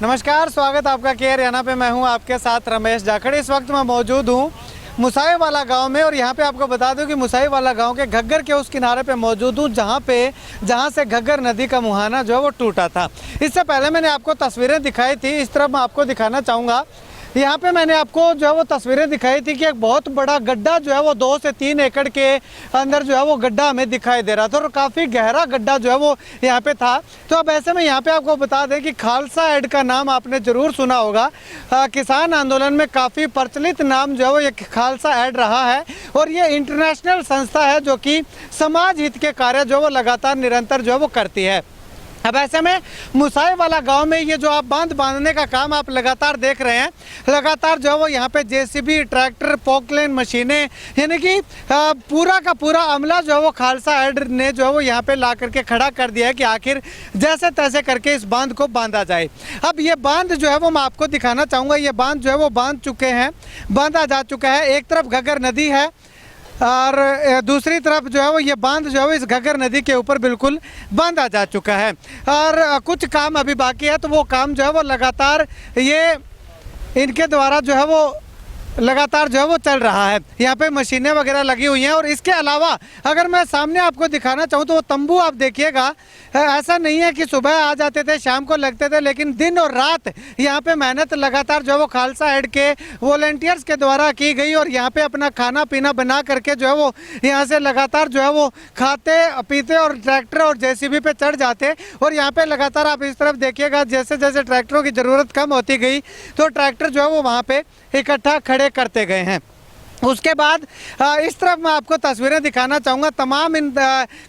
नमस्कार, स्वागत आपका के हरियाणा पे। मैं हूं आपके साथ रमेश जाखड़। इस वक्त मैं मौजूद हूं मुसाई वाला गांव में और यहां पे आपको बता दूं कि मुसाई वाला गांव के घग्गर के उस किनारे पे मौजूद हूं जहां से घग्गर नदी का मुहाना जो है वो टूटा था। इससे पहले मैंने आपको तस्वीरें दिखाई थी, इस तरफ मैं आपको दिखाना चाहूँगा। यहाँ पे मैंने आपको जो है वो तस्वीरें दिखाई थी कि एक बहुत बड़ा गड्ढा जो है वो 2 से 3 एकड़ के अंदर जो है वो गड्ढा हमें दिखाई दे रहा था और काफ़ी गहरा गड्ढा जो है वो यहाँ पे था। तो अब ऐसे में यहाँ पे आपको बता दें कि खालसा एड का नाम आपने ज़रूर सुना होगा। किसान आंदोलन में काफ़ी प्रचलित नाम जो है वो ये खालसा एड रहा है और ये इंटरनेशनल संस्था है जो कि समाज हित के कार्य जो वो लगातार निरंतर जो है वो करती है। अब ऐसे में मुसाई वाला गांव में ये जो आप बांध बांधने का काम आप लगातार देख रहे हैं, लगातार जो है वो यहाँ पे जेसीबी, ट्रैक्टर, पोकलेन मशीनें, यानी कि पूरा का पूरा अमला जो है वो खालसा एड ने जो है वो यहाँ पे ला करके खड़ा कर दिया है कि आखिर जैसे तैसे करके इस बांध को बांधा जाए। अब ये बांध जो है वो मैं आपको दिखाना चाहूँगा। ये बांध जो है वो बांध चुके हैं, बांधा जा चुका है। एक तरफ घग्गर नदी है और दूसरी तरफ जो है वो ये बांध जो है वो इस घग्गर नदी के ऊपर बिल्कुल बांधा जा चुका है और कुछ काम अभी बाकी है। तो वो काम जो है वो लगातार ये इनके द्वारा जो है वो लगातार जो है वो चल रहा है। यहाँ पे मशीनें वगैरह लगी हुई हैं और इसके अलावा अगर मैं सामने आपको दिखाना चाहूँ तो वो तंबू आप देखिएगा। ऐसा नहीं है कि सुबह आ जाते थे, शाम को लगते थे, लेकिन दिन और रात यहाँ पे मेहनत लगातार जो है वो खालसा एड के वॉलंटियर्स के द्वारा की गई और यहाँ पे अपना खाना पीना बना करके जो है वो यहाँ से लगातार जो है वो खाते पीते और ट्रैक्टर और जेसीबी पे चढ़ जाते। और यहाँ पे लगातार आप इस तरफ देखिएगा, जैसे जैसे ट्रैक्टरों की ज़रूरत कम होती गई तो ट्रैक्टर जो है वो वहाँ पे इकट्ठा खड़े करते गए हैं। उसके बाद इस तरफ मैं आपको तस्वीरें दिखाना चाहूँगा। तमाम इन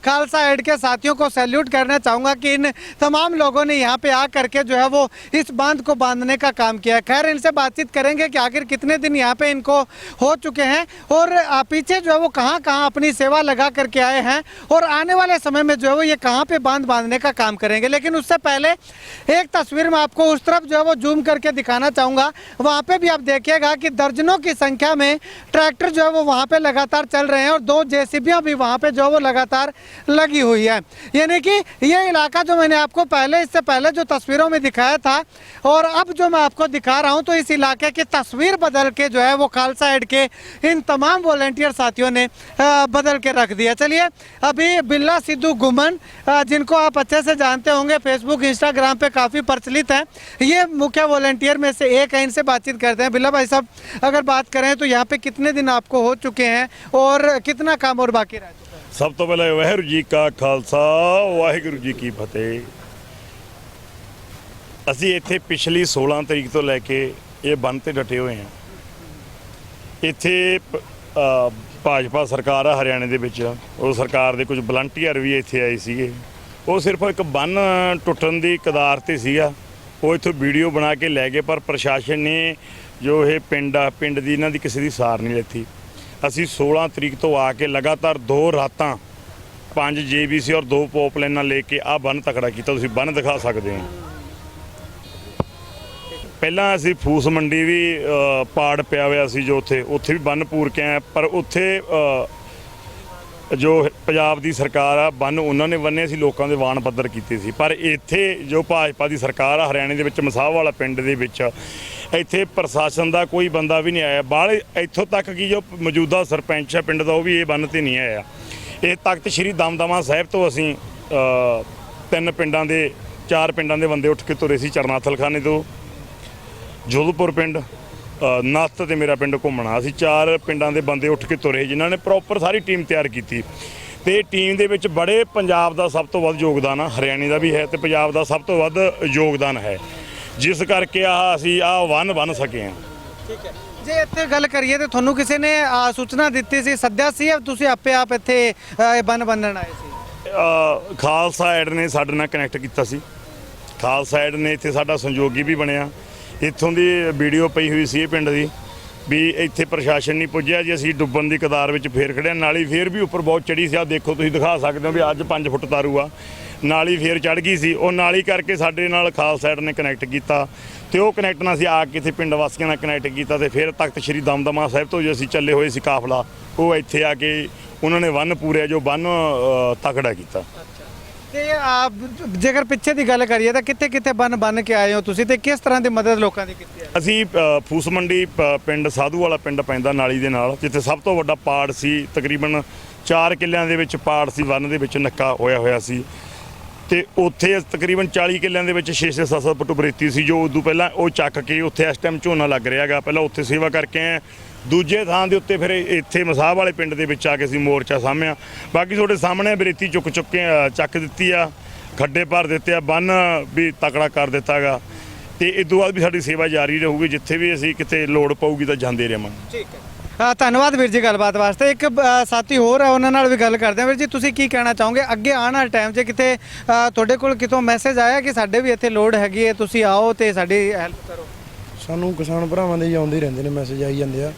खालसा एड के साथियों को सैल्यूट करना चाहूँगा कि इन तमाम लोगों ने यहाँ पे आ करके जो है वो इस बांध को बांधने का काम किया। खैर, इनसे बातचीत करेंगे कि आखिर कितने दिन यहाँ पे इनको हो चुके हैं और पीछे जो है वो कहाँ कहाँ अपनी सेवा लगा करके आए हैं और आने वाले समय में जो है वो ये कहाँ पर बांध बांधने का काम करेंगे। लेकिन उससे पहले एक तस्वीर में आपको उस तरफ जो है वो जूम करके दिखाना चाहूँगा। वहाँ पर भी आप देखिएगा कि दर्जनों की संख्या में ट्रैक्टर जो है वो वहाँ पे लगातार चल रहे हैं और 2 जेसीबियाँ भी वहाँ पे जो है वो लगातार लगी हुई है। यानी कि ये इलाका जो मैंने आपको इससे पहले जो तस्वीरों में दिखाया था और अब जो मैं आपको दिखा रहा हूँ, तो इस इलाके की तस्वीर बदल के जो है वो खालसा एड के इन तमाम वॉलंटियर साथियों ने बदल के रख दिया। चलिए, अभी बिल्ला सिद्धू गुमन, जिनको आप अच्छे से जानते होंगे, फेसबुक इंस्टाग्राम पे काफ़ी प्रचलित हैं, ये मुख्य वॉलंटियर में से एक है। इनसे बातचीत करते हैं। बिल्ला भाई साहब, अगर बात करें तो यहाँ पे कितने दिन आपको हो चुके हैं और कितना काम और बाकी रह चुका है? सब तो पहले वाहिगुरू जी का खालसा, वाहिगुरू जी की फतेह। ਅਸੀਂ ਇੱਥੇ ਪਿਛਲੀ 16 ਤਰੀਕ ਤੋਂ ਲੈ ਕੇ ਇਹ ਬੰਨ੍ਹ ਤੇ ਡਟੇ ਹੋਏ ਹਾਂ। ਇੱਥੇ ਭਾਜਪਾ ਸਰਕਾਰ ਆ ਹਰਿਆਣੇ ਦੇ ਵਿੱਚ, ਉਹ ਸਰਕਾਰ ਦੇ ਕੁਝ ਵਲੰਟੀਅਰ ਵੀ ਇੱਥੇ ਆਏ ਸੀਗੇ। ਉਹ ਸਿਰਫ ਇੱਕ ਬੰਨ੍ਹ ਟੁੱਟਣ ਦੀ ਕਦਾਰ ਤੇ ਸੀਗਾ, ਉਹ ਇੱਥੋਂ ਵੀਡੀਓ ਬਣਾ ਕੇ ਲੈ ਗਏ, ਪਰ ਪ੍ਰਸ਼ਾਸਨ ਨੇ ਜੋ ਇਹ ਪਿੰਡ ਦੀ ਇਹਨਾਂ ਦੀ ਕਿਸੇ ਦੀ ਸਾਰ ਨਹੀਂ ਲੈਤੀ। ਅਸੀਂ 16 ਤਰੀਕ ਤੋਂ ਆ ਕੇ ਲਗਾਤਾਰ 2 ਰਾਤਾਂ 5 JBC ਔਰ 2 ਪੋਪਲਾਈਨਾਂ ਲੈ ਕੇ ਆ ਬੰਨ੍ਹ ਤਕੜਾ ਕੀਤਾ। ਤੁਸੀਂ ਬੰਨ੍ਹ ਦਿਖਾ ਸਕਦੇ ਹੋ। ਪਹਿਲਾਂ ਅਸੀਂ ਫੂਸ ਮੰਡੀ ਵੀ ਪਾੜ ਪਿਆ ਹੋਇਆ ਸੀ ਜੋ ਉੱਥੇ ਵੀ ਬੰਨ੍ਹ ਪੂਰ ਕੇ ਆਏ, ਪਰ ਉੱਥੇ ਜੋ ਪੰਜਾਬ ਦੀ ਸਰਕਾਰ ਆ ਬੰਨ੍ਹ ਉਹਨਾਂ ਨੇ ਬੰਨ੍ਹੇ ਸੀ, ਲੋਕਾਂ ਦੇ ਵਾਣ ਪੱਧਰ ਕੀਤੇ ਸੀ। ਪਰ ਇੱਥੇ ਜੋ ਭਾਜਪਾ ਦੀ ਸਰਕਾਰ ਆ ਹਰਿਆਣੇ ਦੇ ਵਿੱਚ ਮਸਾਹ ਵਾਲਾ ਪਿੰਡ ਦੇ ਵਿੱਚ, ਇੱਥੇ ਪ੍ਰਸ਼ਾਸਨ ਦਾ ਕੋਈ ਬੰਦਾ ਵੀ ਨਹੀਂ ਆਇਆ। ਬਾਹਲੇ ਇੱਥੋਂ ਤੱਕ ਕਿ ਜੋ ਮੌਜੂਦਾ ਸਰਪੰਚ ਆ ਪਿੰਡ ਦਾ, ਉਹ ਵੀ ਇਹ ਬੰਨ੍ਹ 'ਤੇ ਨਹੀਂ ਆਇਆ। ਇਹ ਤਖਤ ਸ਼੍ਰੀ ਦਮਦਮਾ ਸਾਹਿਬ ਤੋਂ ਅਸੀਂ 4 ਪਿੰਡਾਂ ਦੇ ਬੰਦੇ ਉੱਠ ਕੇ ਤੁਰੇ ਸੀ। ਚਰਨਾਥਲ ਖਾਨੇ ਤੋਂ ਜੋਧਪੁਰ ਪਿੰਡ, ਨੱਤ ਤੇ ਮੇਰਾ ਪਿੰਡ ਘੁੰਮਣਾ, ਅਸੀਂ 4 ਪਿੰਡਾਂ ਦੇ ਬੰਦੇ ਉੱਠ ਕੇ ਤੁਰੇ, ਜਿਨ੍ਹਾਂ ਨੇ ਪ੍ਰੋਪਰ ਸਾਰੀ ਟੀਮ ਤਿਆਰ ਕੀਤੀ। ਤੇ ਟੀਮ ਦੇ ਵਿੱਚ ਬੜੇ ਪੰਜਾਬ ਦਾ ਸਭ ਤੋਂ ਵੱਧ ਯੋਗਦਾਨ ਆ, ਹਰਿਆਣੇ ਦਾ ਵੀ ਹੈ ਤੇ ਪੰਜਾਬ ਦਾ ਸਭ ਤੋਂ ਵੱਧ ਯੋਗਦਾਨ ਹੈ, ਜਿਸ ਕਰਕੇ ਅਸੀਂ ਬੰਨ੍ਹ ਸਕੇ ਹਾਂ। ਠੀਕ ਹੈ। ਜੇ ਇੱਥੇ ਗੱਲ ਕਰੀਏ ਤੇ ਤੁਹਾਨੂੰ ਕਿਸੇ ਨੇ ਸੂਚਨਾ ਦਿੱਤੀ ਸੀ, ਸੱਦਿਆ ਸੀ, ਤੁਸੀਂ ਆਪੇ ਆਪ ਇੱਥੇ ਬੰਨ੍ਹ ਬੰਨ੍ਹਣ ਆਏ ਸੀ? ਖਾਲਸਾ ਐਡ ਨੇ ਸਾਡੇ ਨਾਲ ਕਨੈਕਟ ਕੀਤਾ ਸੀ। ਖਾਲਸਾ ਐਡ ਨੇ ਇੱਥੇ ਸਾਡਾ ਸੰਯੋਗੀ ਵੀ ਬਣਿਆ। ਇੱਥੋਂ ਦੀ ਵੀਡੀਓ ਪਈ ਹੋਈ ਸੀ ਇਹ ਪਿੰਡ ਦੀ ਵੀ ਇੱਥੇ ਪ੍ਰਸ਼ਾਸਨ ਨਹੀਂ ਪੁੱਜਿਆ ਜੀ, ਅਸੀਂ ਡੁੱਬਣ ਦੀ ਕਦਾਰ ਵਿੱਚ ਫੇਰ ਖੜ੍ਹੇ। ਨਾਲੀ ਫੇਰ ਵੀ ਉੱਪਰ ਬਹੁਤ ਚੜ੍ਹੀ ਸੀ, ਆ ਦੇਖੋ, ਤੁਸੀਂ ਦਿਖਾ ਸਕਦੇ ਹੋ ਵੀ ਅੱਜ 5 ਫੁੱਟ ਤਾਰੂ ਆ, ਨਾਲੀ ਫੇਰ ਚੜ੍ਹ ਗਈ ਸੀ। ਉਹ ਨਾਲੀ ਕਰਕੇ ਸਾਡੇ ਨਾਲ ਖਾਲਸਾ ਐਡ ਨੇ ਕਨੈਕਟ ਕੀਤਾ ਤੇ ਉਹ ਕਨੈਕਟ ਨਾਲ ਅਸੀਂ ਆ ਕੇ ਇੱਥੇ ਪਿੰਡ ਵਾਸੀਆਂ ਨਾਲ ਕਨੈਕਟ ਕੀਤਾ ਤੇ ਫਿਰ ਤਖਤ ਸ਼੍ਰੀ ਦਮਦਮਾ ਸਾਹਿਬ ਤੋਂ ਜੋ ਅਸੀਂ ਚੱਲੇ ਹੋਏ ਸੀ ਕਾਫਲਾ, ਉਹ ਇੱਥੇ ਆ ਕੇ ਉਹਨਾਂ ਨੇ ਬੰਨ੍ਹ ਪੂਰਿਆ, ਜੋ ਬੰਨ੍ਹ ਤਕੜਾ ਕੀਤਾ। ਤੇ ਆਪ ਜੇਕਰ ਪਿੱਛੇ ਦੀ ਗੱਲ ਕਰੀਏ ਤਾਂ ਕਿੱਥੇ ਕਿੱਥੇ ਬੰਨ ਕੇ ਆਏ ਹੋ ਤੁਸੀਂ ਤੇ ਕਿਸ ਤਰ੍ਹਾਂ ਦੀ ਮਦਦ ਲੋਕਾਂ ਦੀ ਕੀਤੀ ਹੈ? ਅਸੀਂ ਫੂਸ ਮੰਡੀ ਪਿੰਡ ਸਾਧੂ ਵਾਲਾ ਪਿੰਡ ਪੈਂਦਾ ਨਾਲੀ ਦੇ ਨਾਲ, ਜਿੱਥੇ ਸਭ ਤੋਂ ਵੱਡਾ ਪਾੜ ਸੀ। ਤਕਰੀਬਨ 4 ਕਿੱਲਿਆਂ ਦੇ ਵਿੱਚ ਪਾੜ ਸੀ, ਬੰਨ ਦੇ ਵਿੱਚ ਨੱਕਾ ਹੋਇਆ ਸੀ। ਤੇ ਉੱਥੇ ਤਕਰੀਬਨ 40 ਕਿੱਲਿਆਂ ਦੇ ਵਿੱਚ 6-7 ਫੁੱਟ ਬਰੇਤੀ ਸੀ, ਜੋ ਉਦੋਂ ਪਹਿਲਾਂ ਉਹ ਚੱਕ ਕੇ ਉੱਥੇ ਇਸ ਟਾਈਮ ਝੋਨਾ ਲੱਗ ਰਿਹਾ ਹੈਗਾ। ਪਹਿਲਾਂ ਉੱਥੇ ਸੇਵਾ ਕਰਕੇ ਆਏ। ਦੂਜੇ ਥਾਂ ਦੇ ਉੱਤੇ ਫਿਰ ਇੱਥੇ ਮਸਾਹ ਵਾਲੇ ਪਿੰਡ ਦੇ ਵਿੱਚ ਆ ਕੇ ਅਸੀਂ ਮੋਰਚਾ ਸਾਂਭਿਆ। ਬਾਕੀ ਤੁਹਾਡੇ ਸਾਹਮਣੇ ਬਰੇਤੀ ਚੱਕ ਦਿੱਤੀ ਆ, ਖੱਡੇ ਭਰ ਦਿੱਤੇ ਆ, ਬੰਨ ਵੀ ਤਕੜਾ ਕਰ ਦਿੱਤਾ ਗਾ। ਤੇ ਇਸ ਤੋਂ ਬਾਅਦ ਵੀ ਸਾਡੀ ਸੇਵਾ ਜਾਰੀ ਰਹੂਗੀ, ਜਿੱਥੇ ਵੀ ਅਸੀਂ ਕਿਤੇ ਲੋੜ ਪਊਗੀ ਤਾਂ ਜਾਂਦੇ ਰਹਾਂਗੇ। ਠੀਕ ਹੈ, ਧੰਨਵਾਦ ਵੀਰ ਜੀ ਗੱਲਬਾਤ ਵਾਸਤੇ। ਇੱਕ ਸਾਥੀ ਹੋਰ ਹੈ, ਉਹਨਾਂ ਨਾਲ ਵੀ ਗੱਲ ਕਰਦੇ ਹਾਂ। ਵੀਰ ਜੀ, ਤੁਸੀਂ ਕੀ ਕਹਿਣਾ ਚਾਹੋਗੇ ਅੱਗੇ ਆਉਣ ਵਾਲੇ ਟਾਈਮ 'ਚ? ਕਿਤੇ ਤੁਹਾਡੇ ਕੋਲ ਕਿਤੋਂ ਮੈਸੇਜ ਆਇਆ ਕਿ ਸਾਡੇ ਵੀ ਇੱਥੇ ਲੋੜ ਹੈਗੀ ਹੈ, ਤੁਸੀਂ ਆਓ ਤੇ ਸਾਡੀ ਹੈਲਪ ਕਰੋ? ਸਾਨੂੰ ਕਿਸਾਨ ਭਰਾਵਾਂ ਦੇ ਆਉਂਦੇ ਹੀ ਰਹਿੰਦੇ ਨੇ ਮੈਸੇਜ, ਆਈ ਜਾਂਦੇ ਆ।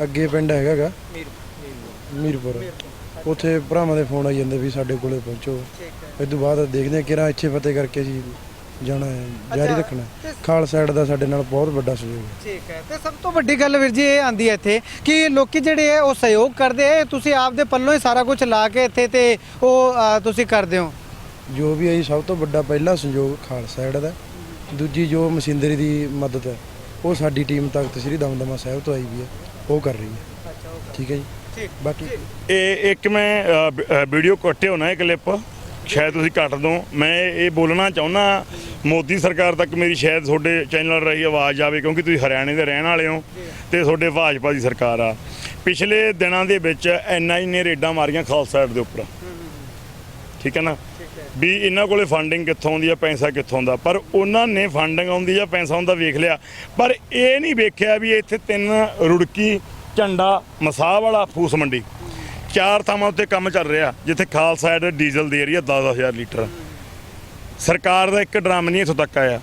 ਅੱਗੇ ਪਿੰਡ ਹੈਗਾ ਮੀਰਪੁਰ, ਉੱਥੇ ਭਰਾਵਾਂ ਦੇ ਫੋਨ ਆਈ ਜਾਂਦੇ ਵੀ ਸਾਡੇ ਕੋਲੇ ਪਹੁੰਚੋ। ਇਸ ਤੋਂ ਬਾਅਦ ਦੇਖਦੇ ਆ ਕਿਹੜਾ ਇੱਥੇ ਫਤਿਹ ਕਰਕੇ ਜੀ ਜਾਣਾ ਹੈ, ਜਾਰੀ ਰੱਖਣਾ। ਖਾਲਸਾ ਏਡ ਦਾ ਸਾਡੇ ਨਾਲ ਬਹੁਤ ਵੱਡਾ ਸਹਿਯੋਗ ਹੈ। ਠੀਕ ਹੈ, ਤੇ ਸਭ ਤੋਂ ਵੱਡੀ ਗੱਲ ਵੀਰ ਜੀ ਇਹ ਆਂਦੀ ਹੈ ਇੱਥੇ ਕਿ ਲੋਕੀ ਜਿਹੜੇ ਹੈ ਉਹ ਸਹਿਯੋਗ ਕਰਦੇ ਹੈ, ਤੁਸੀਂ ਆਪਦੇ ਪੱਲੋਂ ਹੀ ਸਾਰਾ ਕੁਝ ਲਾ ਕੇ ਇੱਥੇ ਤੇ ਉਹ ਤੁਸੀਂ ਕਰਦੇ ਹੋ? ਜੋ ਵੀ ਹੈ ਜੀ, ਸਭ ਤੋਂ ਵੱਡਾ ਪਹਿਲਾ ਸੰਯੋਗ ਖਾਲਸਾ ਏਡ ਦਾ। ਦੂਜੀ ਜੋ ਮਸ਼ੀਨਰੀ ਦੀ ਮਦਦ ਹੈ ਉਹ ਸਾਡੀ ਟੀਮ ਤਖਤ ਸ੍ਰੀ ਦਮਦਮਾ ਸਾਹਿਬ ਤੋਂ ਆਈ ਵੀ ਹੈ, ਉਹ ਕਰ ਰਹੀ ਹੈ। ਠੀਕ ਹੈ ਜੀ। ਬਾਕੀ ਇਹ ਇੱਕ ਮੈਂ ਵੀਡੀਓ ਕੱਟੇ ਹੋਣਾ ਇਹ ਕਲਿੱਪ, ਸ਼ਾਇਦ ਤੁਸੀਂ ਕੱਟ ਦੋ। ਮੈਂ ਇਹ ਬੋਲਣਾ ਚਾਹੁੰਦਾ ਮੋਦੀ ਸਰਕਾਰ ਤੱਕ ਮੇਰੀ ਸ਼ਾਇਦ ਤੁਹਾਡੇ ਚੈਨਲ ਰਾਹੀਂ ਆਵਾਜ਼ ਆਵੇ, ਕਿਉਂਕਿ ਤੁਸੀਂ ਹਰਿਆਣੇ ਦੇ ਰਹਿਣ ਵਾਲੇ ਹੋ ਤੇ ਤੁਹਾਡੇ ਭਾਜਪਾ ਦੀ ਸਰਕਾਰ ਆ। ਪਿਛਲੇ ਦਿਨਾਂ ਦੇ ਵਿੱਚ NIA ਨੇ ਰੇਡਾਂ ਮਾਰੀਆਂ ਖਾਲਸਾ ਏਡ ਦੇ ਉੱਪਰ। ਠੀਕ ਹੈ ਨਾ, ਵੀ ਇਹਨਾਂ ਕੋਲੇ ਫੰਡਿੰਗ ਕਿੱਥੋਂ ਆਉਂਦੀ ਆ, ਪੈਸਾ ਕਿੱਥੋਂ ਦਾ। ਪਰ ਉਹਨਾਂ ਨੇ ਫੰਡਿੰਗ ਆਉਂਦੀ ਆ, ਪੈਸਾ ਆਉਂਦਾ ਵੇਖ ਲਿਆ, ਪਰ ਇਹ ਨਹੀਂ ਵੇਖਿਆ ਵੀ ਇੱਥੇ 3 ਰੁੜਕੀ, ਝੰਡਾ, ਮਸਾਹ ਵਾਲਾ, ਫੂਸ ਮੰਡੀ, 4 ਥਾਵਾਂ ਉੱਤੇ ਕੰਮ ਚੱਲ ਰਿਹਾ, ਜਿੱਥੇ ਖਾਲਸਾ ਏਡ ਡੀਜ਼ਲ ਦੇ ਰਹੀ ਆ 10,000 ਲੀਟਰ। ਸਰਕਾਰ ਦਾ ਇੱਕ ਡਰਮ ਨਹੀਂ ਇੱਥੋਂ ਤੱਕ ਆਇਆ।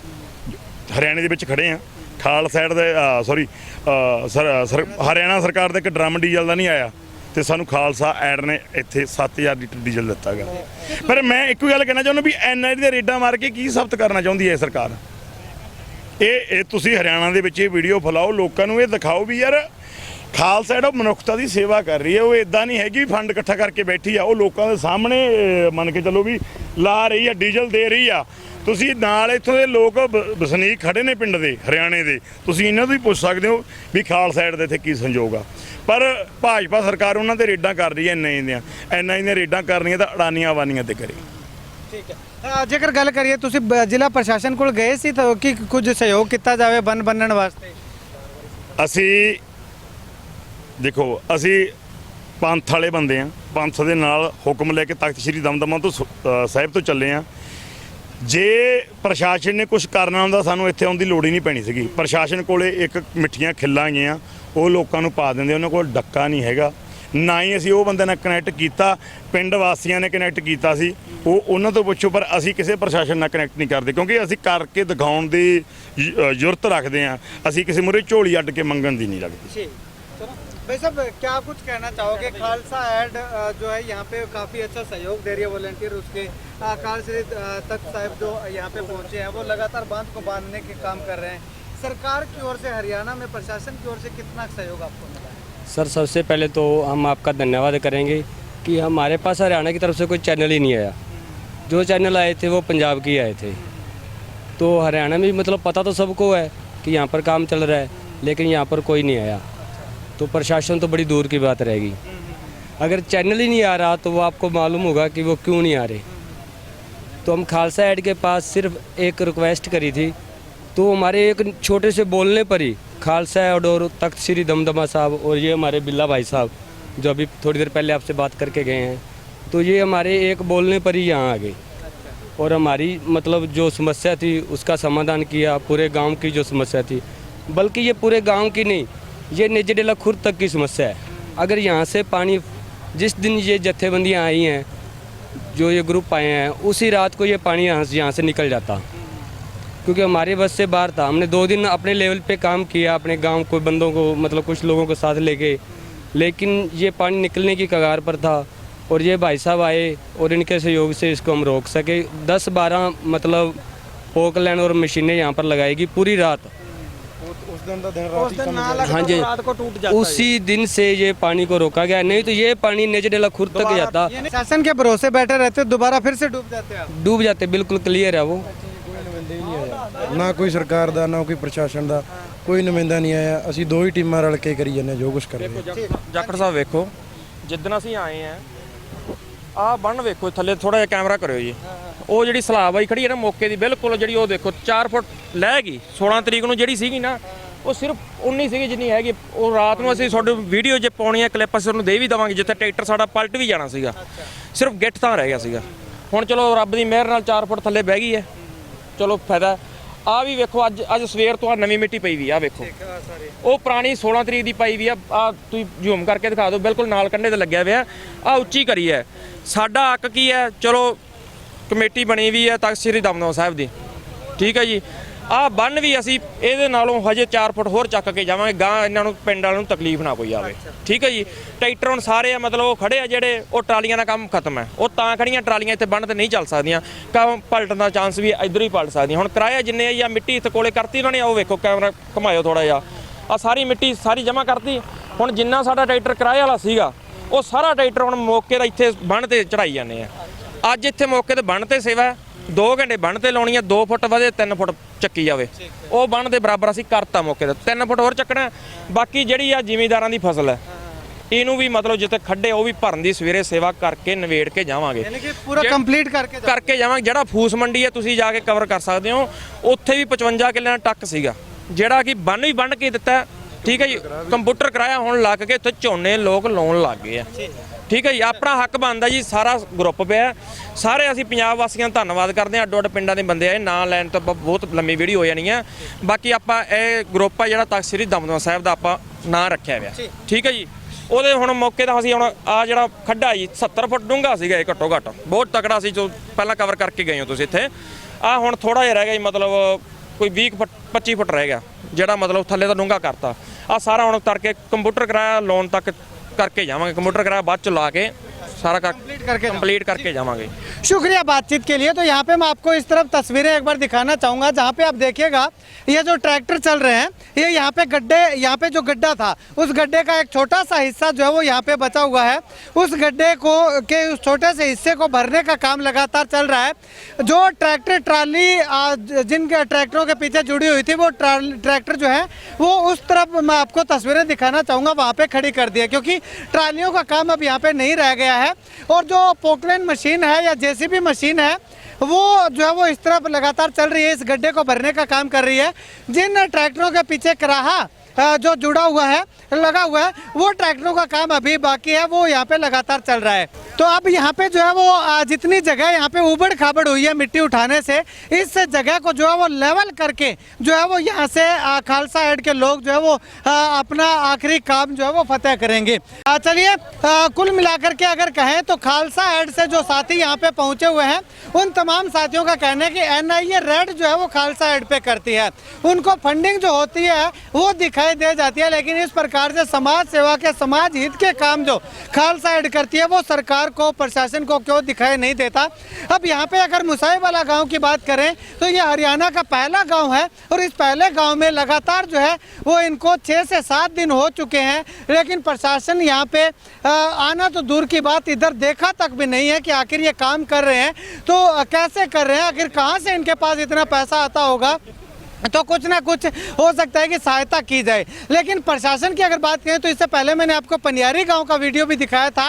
ਹਰਿਆਣੇ ਦੇ ਵਿੱਚ ਖੜੇ ਆ, ਖਾਲਸਾ ਏਡ ਦੇ ਹਰਿਆਣਾ ਸਰਕਾਰ ਦਾ ਇੱਕ ਡਰਮ ਡੀਜ਼ਲ ਦਾ ਨਹੀਂ ਆਇਆ, ਤੇ ਸਾਨੂੰ ਖਾਲਸਾ ਏਡ ਨੇ ਇੱਥੇ 7,000 ਲੀਟਰ ਡੀਜ਼ਲ ਦਿੱਤਾ ਗਾ। ਪਰ ਮੈਂ ਇੱਕੋ ਗੱਲ ਕਹਿਣਾ ਚਾਹੁੰਦਾ ਵੀ NIA ਦੇ ਰੇਡਾਂ ਮਾਰ ਕੇ ਕੀ ਸਾਬਤ ਕਰਨਾ ਚਾਹੁੰਦੀ ਹੈ ਸਰਕਾਰ? ਇਹ ਤੁਸੀਂ ਹਰਿਆਣਾ ਦੇ ਵਿੱਚ ਇਹ ਵੀਡੀਓ ਫੈਲਾਓ, ਲੋਕਾਂ ਨੂੰ ਇਹ ਦਿਖਾਓ ਵੀ ਯਾਰ ਖਾਲਸਾ ਏਡ ਮਨੁੱਖਤਾ ਦੀ ਸੇਵਾ ਕਰ ਰਹੀ ਹੈ। ਉਹ ਇਦਾਂ ਨਹੀਂ ਹੈਗੀ ਵੀ ਫੰਡ ਇਕੱਠਾ ਕਰਕੇ ਬੈਠੀ ਆ, ਉਹ ਲੋਕਾਂ ਦੇ ਸਾਹਮਣੇ ਮੰਨ ਕੇ ਚੱਲੋ ਵੀ ਲਾ ਰਹੀ ਆ, ਡੀਜ਼ਲ ਦੇ ਰਹੀ ਆ। ਤੁਸੀਂ ਨਾਲ ਇੱਥੋਂ ਦੇ ਲੋਕ ਵਸਨੀਕ ਖੜੇ ਨੇ ਪਿੰਡ ਦੇ, ਹਰਿਆਣੇ ਦੇ, ਤੁਸੀਂ ਇਹਨਾਂ ਤੋਂ ਹੀ ਪੁੱਛ ਸਕਦੇ ਹੋ ਵੀ ਖਾਲਸਾ ਏਡ ਦੇ ਇੱਥੇ ਕੀ ਸੰਯੋਗ ਆ। ਪਰ ਭਾਜਪਾ ਸਰਕਾਰ ਉਹਨਾਂ ਤੇ ਰੇਡਾਂ ਕਰ ਰਹੀ ਹੈ, NIA ਦੀਆਂ ਰੇਡਾਂ ਕਰਨੀਆਂ ਤਾਂ ਅਡਾਨੀਆਂ ਵਾਨੀਆਂ ਤੇ ਕਰੇ। ਠੀਕ ਹੈ, ਜੇਕਰ ਗੱਲ ਕਰੀਏ ਤੁਸੀਂ ਜ਼ਿਲ੍ਹਾ ਪ੍ਰਸ਼ਾਸਨ ਕੋਲ ਗਏ ਸੀ ਤਾਂ ਕਿ ਕੁਝ ਸਹਿਯੋਗ ਕੀਤਾ ਜਾਵੇ ਬੰਨ ਬੰਨਣ ਵਾਸਤੇ? ਅਸੀਂ ਦੇਖੋ, ਅਸੀਂ ਪੰਥ ਵਾਲੇ ਬੰਦੇ ਆ, ਪੰਥ ਦੇ ਨਾਲ ਹੁਕਮ ਲੈ ਕੇ ਤਖਤ ਸ੍ਰੀ ਦਮਦਮਾ ਤੋਂ ਸਾਹਿਬ ਤੋਂ ਚੱਲੇ ਆ। ਜੇ ਪ੍ਰਸ਼ਾਸਨ ਨੇ ਕੁਝ ਕਰਨਾ ਹੁੰਦਾ ਸਾਨੂੰ ਇੱਥੇ ਆਉਣ ਦੀ ਲੋੜ ਹੀ ਨਹੀਂ ਪੈਣੀ ਸੀਗੀ। ਪ੍ਰਸ਼ਾਸਨ ਕੋਲੇ ਇੱਕ ਮਿੱਠੀਆਂ ਖਿੱਲਾਂ ਗਈਆਂ, ਉਹ ਲੋਕਾਂ ਨੂੰ ਪਾ ਦਿੰਦੇ, ਉਹਨਾਂ ਕੋਲ ਡੱਕਾ ਨਹੀਂ ਹੈਗਾ। ਨਾ ਹੀ ਅਸੀਂ ਉਹ ਬੰਦੇ ਨਾਲ ਕਨੈਕਟ ਕੀਤਾ, ਪਿੰਡ ਵਾਸੀਆਂ ਨੇ ਕਨੈਕਟ ਕੀਤਾ ਸੀ, ਉਹ ਉਹਨਾਂ ਤੋਂ ਪੁੱਛੋ। ਪਰ ਅਸੀਂ ਕਿਸੇ ਪ੍ਰਸ਼ਾਸਨ ਨਾਲ ਕਨੈਕਟ ਨਹੀਂ ਕਰਦੇ, ਕਿਉਂਕਿ ਅਸੀਂ ਕਰਕੇ ਦਿਖਾਉਣ ਦੀ ਜ਼ਰੂਰਤ ਰੱਖਦੇ ਹਾਂ। ਅਸੀਂ ਕਿਸੇ ਮੂਹਰੇ ਝੋਲੀ ਅੱਡ ਕੇ ਮੰਗਣ ਦੀ ਨਹੀਂ ਲੱਗਦੀ। भाई साहब, क्या आप कुछ कहना चाहोगे? खालसा ऐड जो है यहाँ पे काफ़ी अच्छा सहयोग दे रही है वॉलंटियर, उसके खाल श्री तख्त साहिब जो यहाँ पे पहुँचे हैं वो लगातार बांध को बांधने के काम कर रहे हैं। सरकार की ओर से, हरियाणा में प्रशासन की ओर से कितना सहयोग आपको मिला है? सर, सबसे पहले तो हम आपका धन्यवाद करेंगे कि हमारे पास हरियाणा की तरफ से कोई चैनल ही नहीं आया। जो चैनल आए थे वो पंजाब के आए थे। तो हरियाणा में मतलब पता तो सबको है कि यहाँ पर काम चल रहा है, लेकिन यहाँ पर कोई नहीं आया। तो प्रशासन तो बड़ी दूर की बात रहेगी। अगर चैनल ही नहीं आ रहा तो वो आपको मालूम होगा कि वो क्यों नहीं आ रहे। तो हम खालसा ऐड के पास सिर्फ एक रिक्वेस्ट करी थी, तो हमारे एक छोटे से बोलने पर ही खालसा ऐड और तख्त श्री दमदमा साहब और ये हमारे बिल्ला भाई साहब जो अभी थोड़ी देर पहले आपसे बात करके गए हैं, तो ये हमारे एक बोलने पर ही यहाँ आ गए और हमारी मतलब जो समस्या थी उसका समाधान किया। पूरे गाँव की जो समस्या थी, बल्कि ये पूरे गाँव की नहीं, ये नेजडेला खुर्द तक की समस्या है। अगर यहाँ से पानी, जिस दिन ये जत्थेबंदियाँ आई हैं, जो ये ग्रुप आए हैं, उसी रात को ये पानी यहाँ से निकल जाता, क्योंकि हमारे बस से बाहर था। हमने 2 दिन अपने लेवल पे काम किया, अपने गांव को बंदों को मतलब कुछ लोगों को साथ लेके, लेकिन ये पानी निकलने की कगार पर था और ये भाई साहब आए और इनके सहयोग से इसको हम रोक सके। 10-12 मतलब पोकलैंड और मशीनें यहाँ पर लगाएगी पूरी रात। उस दिन का दिन रात ही कम गया। हाँ जी, रात को टूट जाता उसी दिन से ये पानी को रोका गया, नहीं तो ये पानी नेजडेला खुर्द तक जाता, है। शासन के भरोसे बैठे रहते, दोबारा फिर से डूब जाते हैं आप। डूब जाते। बिल्कुल क्लियर है वो। ना कोई ਸਰਕਾਰ ਦਾ ਨਾ ਕੋਈ ਪ੍ਰਸ਼ਾਸਨ ਦਾ ਕੋਈ ਨੁਮਾਇੰਦਾ ਨਹੀਂ ਆਇਆ। ਅਸੀਂ ਦੋ ਹੀ ਟੀਮਾਂ ਰਲ ਕੇ ਕਰੀ ਜਾਂਦੇ ਜੋ ਕੁਝ ਕਰ ਰਹੇ ਹਾਂ। ਜਾਖੜ ਸਾਹਿਬ ਵੇਖੋ, ਜਿੱਦਣ ਅਸੀਂ ਆਏ ਆ ਆਹ ਬੰਨ ਵੇਖੋ, ਥੱਲੇ ਥੋੜਾ ਜਿਹਾ ਕੈਮਰਾ ਕਰਿਓ ਜੀ। ਉਹ ਜਿਹੜੀ ਸਲਾਬ ਆਈ ਖੜੀ ਹੈ ਨਾ ਮੌਕੇ ਦੀ ਬਿਲਕੁਲ, ਜਿਹੜੀ ਉਹ ਦੇਖੋ 4 ਫੁੱਟ ਲੈ ਗਈ 16 ਤਰੀਕ ਨੂੰ ਜਿਹੜੀ ਸੀਗੀ ਨਾ, ਉਹ ਸਿਰਫ 19 ਸੀਗੀ ਜਿੰਨੀ ਹੈਗੀ। ਉਹ ਰਾਤ ਨੂੰ ਅਸੀਂ ਤੁਹਾਡੇ ਵੀਡੀਓ ਜੇ ਪਾਉਣੀ ਹੈ ਕਲਿੱਪ ਅਸੀਂ ਉਹਨੂੰ ਦੇ ਵੀ ਦੇਵਾਂਗੇ, ਜਿੱਥੇ ਟਰੈਕਟਰ ਸਾਡਾ ਪਲਟ ਵੀ ਜਾਣਾ ਸੀਗਾ, ਸਿਰਫ ਗਿੱਟ ਤਾਂ ਰਹਿ ਗਿਆ ਸੀਗਾ। ਹੁਣ ਚਲੋ ਰੱਬ ਦੀ ਮਿਹਰ ਨਾਲ 4 ਫੁੱਟ ਥੱਲੇ ਬਹਿ ਗਈ ਹੈ, ਚਲੋ ਫਾਇਦਾ। ਆ ਵੀ ਵੇਖੋ, ਅੱਜ ਸਵੇਰ ਤੋਂ ਆ ਨਵੀਂ ਮਿੱਟੀ ਪਈ ਵੀ ਆ ਵੇਖੋ, ਉਹ ਪੁਰਾਣੀ 16 ਤਰੀਕ ਦੀ ਪਾਈ ਵੀ ਆ। ਤੁਸੀਂ ਜ਼ੂਮ ਕਰਕੇ ਦਿਖਾ ਦਿਓ, ਬਿਲਕੁਲ ਨਾਲ ਕੰਢੇ ਤੇ ਲੱਗਿਆ ਹੋਇਆ। ਆ ਉੱਚੀ ਕਰੀ ਹੈ। ਸਾਡਾ ਹੱਕ ਕੀ ਹੈ, ਚਲੋ ਕਮੇਟੀ ਬਣੀ ਵੀ ਹੈ ਤਖ਼ਤ ਸ੍ਰੀ ਦਮਦਮਾ ਸਾਹਿਬ ਦੀ, ਠੀਕ ਹੈ ਜੀ। ਆਹ ਬੰਨ ਵੀ ਅਸੀਂ ਇਹਦੇ ਨਾਲੋਂ ਹਜੇ 4 ਫੁੱਟ ਹੋਰ ਚੱਕ ਕੇ ਜਾਵਾਂਗੇ, ਗਾਂ ਇਹਨਾਂ ਨੂੰ ਪਿੰਡ ਵਾਲਿਆਂ ਨੂੰ ਤਕਲੀਫ ਨਾ ਕੋਈ ਆਵੇ, ਠੀਕ ਹੈ ਜੀ। ਟਰੈਕਟਰ ਹੁਣ ਸਾਰੇ ਆ, ਮਤਲਬ ਉਹ ਖੜੇ ਆ ਜਿਹੜੇ, ਉਹ ਟਰਾਲੀਆਂ ਦਾ ਕੰਮ ਖਤਮ ਹੈ। ਉਹ ਤਾਂ ਖੜੀਆਂ ਟਰਾਲੀਆਂ ਇੱਥੇ ਬੰਨ ਤੇ ਨਹੀਂ ਚੱਲ ਸਕਦੀਆਂ, ਕੰਮ ਪਲਟਣ ਦਾ ਚਾਂਸ ਵੀ ਇੱਧਰ ਹੀ ਪਲਟ ਸਕਦੀਆਂ। ਹੁਣ ਕਿਰਾਇਆ ਜਿੰਨੇ ਆ ਜਾਂ ਮਿੱਟੀ ਇੱਥੇ ਕੋਲੇ ਕਰਤੀ ਉਹਨਾਂ ਨੇ, ਉਹ ਵੇਖੋ ਕੈਮਰਾ ਘੁਮਾਇਓ ਥੋੜਾ ਜਿਹਾ, ਆ ਸਾਰੀ ਮਿੱਟੀ ਸਾਰੀ ਜਮ੍ਹਾਂ ਕਰਤੀ। ਹੁਣ ਜਿੰਨਾ ਸਾਡਾ ਟਰੈਕਟਰ ਕਿਰਾਏ ਵਾਲਾ ਸੀਗਾ, ਉਹ ਸਾਰਾ ਟਰੈਕਟਰ ਹੁਣ ਮੌਕੇ ਦਾ ਇੱਥੇ ਬੰਨ ਤੇ ਚੜਾਈ ਜਾਂਦੇ ਆ। ਅੱਜ ਇੱਥੇ ਮੌਕੇ ਤੇ ਬੰਨ ਤੇ ਸੇਵਾ ਹੈ, 2 ਘੰਟੇ ਬੰਨ ਤੇ ਲਾਉਣੀ ਆ, 2 ਫੁੱਟ ਵਧੇ 3 ਫੁੱਟ ਚੱਕੀ ਜਾਵੇ, ਉਹ ਬੰਨ ਦੇ ਬਰਾਬਰ ਅਸੀਂ ਕਰਤਾ ਮੌਕੇ ਤੇ, 3 ਫੁੱਟ ਹੋਰ ਚੱਕਣਾ। ਬਾਕੀ ਜਿਹੜੀ ਆ ਜ਼ਿਮੀਂਦਾਰਾਂ ਦੀ ਫਸਲ ਹੈ, ਇਹਨੂੰ ਵੀ ਮਤਲਬ ਜਿੱਥੇ ਖੱਡੇ ਉਹ ਵੀ ਭਰਨ ਦੀ ਸਵੇਰੇ ਸੇਵਾ ਕਰਕੇ ਨਵੇੜ ਕੇ ਜਾਵਾਂਗੇ, यानी कि पूरा कंप्लीट करके ਜਾਵਾਂਗੇ। ਜਿਹੜਾ ਫੂਸ ਮੰਡੀ ਹੈ ਤੁਸੀਂ ਜਾ ਕੇ ਕਵਰ ਕਰ ਸਕਦੇ ਹੋ, ਉੱਥੇ ਵੀ 55 ਕਿੱਲਿਆਂ ਦਾ ਟੱਕ ਸੀਗਾ, ਜਿਹੜਾ ਕਿ ਬੰਨ ਵੀ ਬੰਨ ਕੇ ਦਿੱਤਾ, ਠੀਕ ਹੈ ਜੀ। ਕੰਪਿਊਟਰ ਕਰਾਇਆ, ਹੁਣ ਲੱਗ ਕੇ ਇੱਥੇ ਝੋਨੇ ਲੋਕ ਲਾਉਣ ਲੱਗ ਗਏ ਆ, ਠੀਕ ਹੈ ਜੀ। ਆਪਣਾ ਹੱਕ ਬਣਦਾ ਜੀ, ਸਾਰਾ ਗਰੁੱਪ ਪਿਆ, ਸਾਰੇ ਅਸੀਂ ਪੰਜਾਬ ਵਾਸੀਆਂ ਦਾ ਧੰਨਵਾਦ ਕਰਦੇ ਹਾਂ। ਅੱਡੋ ਅੱਡ ਪਿੰਡਾਂ ਦੇ ਬੰਦੇ ਆਏ, ਨਾਂ ਲੈਣ ਤੋਂ ਬਹੁਤ ਲੰਮੀ ਵੀਡੀਓ ਹੋ ਜਾਣੀ ਆ। ਬਾਕੀ ਆਪਾਂ ਇਹ ਗਰੁੱਪ ਆ ਜਿਹੜਾ ਤਖ਼ਤ ਸ੍ਰੀ ਦਮਦਮਾ ਸਾਹਿਬ ਦਾ ਆਪਾਂ ਨਾਂ ਰੱਖਿਆ ਹੋਇਆ, ਠੀਕ ਹੈ ਜੀ। ਉਹਦੇ ਹੁਣ ਮੌਕੇ ਦਾ ਅਸੀਂ ਹੁਣ ਆ ਜਿਹੜਾ ਖੱਡਾ ਜੀ 70 ਫੁੱਟ ਡੂੰਘਾ ਸੀਗਾ ਇਹ, ਘੱਟੋ ਘੱਟ ਬਹੁਤ ਤਕੜਾ ਸੀ, ਜੋ ਪਹਿਲਾਂ ਕਵਰ ਕਰਕੇ ਗਏ ਹੋ ਤੁਸੀਂ ਇੱਥੇ। ਆ ਹੁਣ ਥੋੜਾ ਜਿਹਾ ਰਹਿ ਗਿਆ ਜੀ, ਮਤਲਬ ਕੋਈ 20 ਫੁੱਟ 25 ਫੁੱਟ ਰਹਿ ਗਿਆ, ਜਿਹੜਾ ਮਤਲਬ ਥੱਲੇ ਦਾ ਡੂੰਘਾ ਕਰਤਾ। ਆ ਸਾਰਾ ਹੁਣ ਕਰਕੇ ਕੰਪਿਊਟਰ ਕਰਾਇਆ ਲੋਨ ਤੱਕ करके जावांगे, कंप्यूटर करा बाद च ला के सारा कंप्लीट करके जावांगे। शुक्रिया बातचीत के लिए। तो यहाँ पे मैं आपको इस तरफ तस्वीरें एक बार दिखाना चाहूँगा, जहाँ पे आप देखिएगा ये जो ट्रैक्टर चल रहे हैं, ये यहाँ पे गड्ढे, यहाँ पे जो गड्ढा था उस गड्ढे का एक छोटा सा हिस्सा जो है वो यहाँ पे बचा हुआ है। उस गड्ढे को के उस छोटे से हिस्से को भरने का काम लगातार चल रहा है। जो ट्रैक्टर ट्राली जिन ट्रैक्टरों के पीछे जुड़ी हुई थी, वो ट्रैक्टर जो है वो उस तरफ मैं आपको तस्वीरें दिखाना चाहूँगा, वहाँ पे खड़ी कर दी है, क्योंकि ट्रालियों का काम अब यहाँ पे नहीं रह गया है। और जो पोकलेन मशीन है या जेसीबी मशीन है, वो जो है वो इस तरफ लगातार चल रही है, इस गड्ढे को भरने का काम कर रही है। जिन ट्रैक्टरों के पीछे कराहा जो जुड़ा हुआ है, लगा हुआ है, वो ट्रैक्टरों का काम अभी बाकी है, वो यहाँ पे लगातार चल रहा है। तो अब यहाँ पे जो है वो जितनी जगह यहाँ पे उबड़ खाबड़ हुई है मिट्टी उठाने से, इस जगह को जो है वो लेवल करके जो है वो यहाँ से खालसा एड के लोग जो है वो अपना आखिरी काम जो है वो फतेह करेंगे। चलिए, कुल मिलाकर के अगर कहें तो खालसा एड से जो साथी यहाँ पे पहुँचे हुए हैं, उन तमाम साथियों का कहना है कि NIA रेड जो है वो खालसा एड पे करती है, उनको फंडिंग जो होती है वो दिखाई दे जाती है, लेकिन इस प्रकार से समाज सेवा के, समाज हित के काम जो खालसा एड करती है वो सरकार को, प्रशासन को क्यों दिखाई नहीं देता। अब यहाँ पे अगर मुसाईवाला गांव की बात करें तो ये हरियाणा का पहला गांव है, और इस पहले गांव में लगातार जो है वो इनको 6 से 7 दिन हो चुके हैं, लेकिन प्रशासन यहाँ पे आना तो दूर की बात, इधर देखा तक भी नहीं है कि आखिर ये काम कर रहे हैं तो कैसे कर रहे हैं, आखिर कहाँ से इनके पास इतना पैसा आता होगा। तो कुछ ना कुछ हो सकता है कि सहायता की जाए। लेकिन प्रशासन की अगर बात करें तो इससे पहले मैंने आपको पनियारी गांव का वीडियो भी दिखाया था,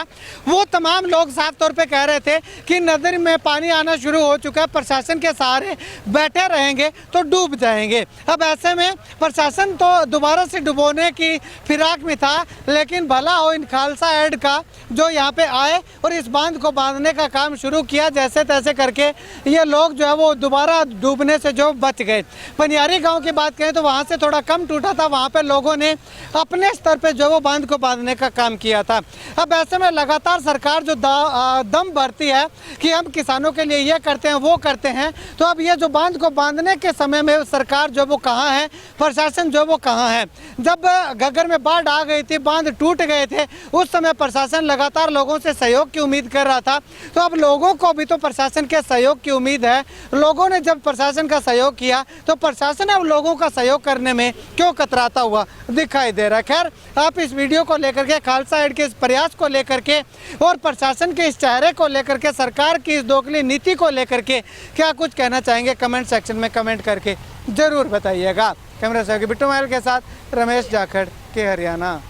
वो तमाम लोग साफ तौर पे कह रहे थे कि नदी में पानी आना शुरू हो चुका है, प्रशासन के सहारे बैठे रहेंगे तो डूब जाएंगे। अब ऐसे में प्रशासन तो दोबारा से डुबोने की फिराक में था, लेकिन भला हो इन खालसा एड का जो यहाँ पे आए और इस बांध को बांधने का काम शुरू किया, जैसे तैसे करके ये लोग जो है वो दोबारा डूबने से जो बच गए। पनियारी गांव की बात करें तो वहाँ से थोड़ा कम टूटा था, वहाँ पे लोगों ने अपने स्तर पे जो वो बांध को बांधने का काम किया था। अब ऐसे में लगातार सरकार जो दम भरती है कि हम किसानों के लिए ये करते हैं वो करते हैं, तो अब ये जो बांध को बांधने के समय में सरकार जो वो कहाँ है, प्रशासन जो वो कहाँ है। जब घग्गर में बाढ़ आ गई थी, बांध टूट गए थे, उस समय प्रशासन लगातार लोगों से सहयोग की उम्मीद कर रहा था, तो अब लोगों को भी तो प्रशासन के सहयोग की उम्मीद है। लोगों ने जब प्रशासन का सहयोग किया तो प्रशासन प्रशासन अब लोगों का सहयोग करने में क्यों कतराता हुआ दिखाई दे रहा है। खैर, आप इस वीडियो को लेकर के, खालसा एड के इस प्रयास को लेकर के और प्रशासन के इस चेहरे को लेकर के, सरकार की इस दोगली नीति को लेकर के क्या कुछ कहना चाहेंगे, कमेंट सेक्शन में कमेंट करके जरूर बताइएगा। कैमरा सहयोगी बिट्टू महल के साथ रमेश जाखड़ के हरियाणा।